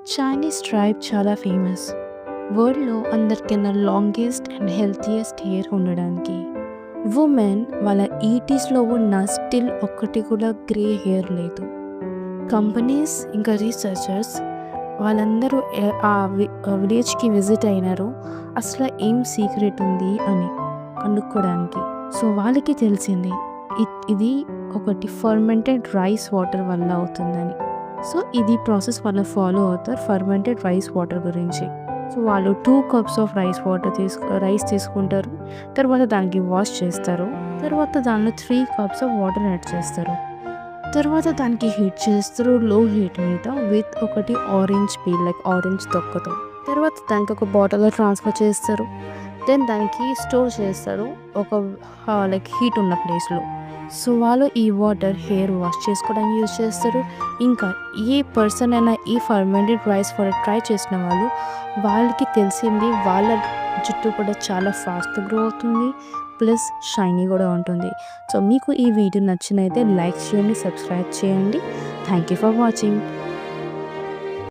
Chinese tribe చాలా famous. వరల్డ్‌లో అందరికన్నా లాంగెస్ట్ అండ్ హెల్తీయెస్ట్ హెయిర్ ఉండడానికి. వుమెన్ వాళ్ళ 80స్‌లో ఉన్న స్టిల్ ఒక్కటి కూడా గ్రే హెయిర్ లేదు. కంపెనీస్ ఇంకా రీసెర్చర్స్ వాళ్ళందరూ విలేజ్‌కి విజిట్ అయినారు. అసలు ఏం సీక్రెట్ ఉంది అని కనుక్కోడానికి. సో వాళ్ళకి తెలిసింది ఇది ఒకటి ఫర్మెంటెడ్ రైస్ వాటర్ వల్ల అవుతుందని. సో ఇది ప్రాసెస్ వాళ్ళు ఫాలో అవుతారు ఫర్మెంటెడ్ రైస్ వాటర్ గురించి. సో వాళ్ళు 2 కప్స్ ఆఫ్ రైస్ తీసుకుంటారు. తర్వాత దానికి వాష్ చేస్తారు. తర్వాత దానిలో 3 కప్స్ ఆఫ్ వాటర్ యాడ్ చేస్తారు. తర్వాత దానికి హీట్ చేస్తారు లో హీట్ మీద విత్ ఒకటి ఆరెంజ్ పీల్ లైక్ ఆరెంజ్ తొక్కతో. తర్వాత దానికి ఒక బాటిల్లో ట్రాన్స్ఫర్ చేస్తారు. దెన్ దానికి స్టోర్ చేస్తారు ఒక లైక్ హీట్ ఉన్న ప్లేస్లో. సో వాళ్ళు ఈ వాటర్ హెయిర్ వాష్ చేసుకోవడానికి యూజ్ చేస్తారు. ఇంకా ఏ పర్సన్ అయినా ఈ ఫర్మెంటెడ్ రైస్ వాటర్ ట్రై చేసిన వాళ్ళకి తెలిసింది వాళ్ళ జుట్టు కూడా చాలా ఫాస్ట్ గ్రో అవుతుంది, ప్లస్ షైనీ కూడా ఉంటుంది. సో మీకు ఈ వీడియో నచ్చినైతే లైక్ చేయండి, సబ్స్క్రైబ్ చేయండి. Thank you for watching.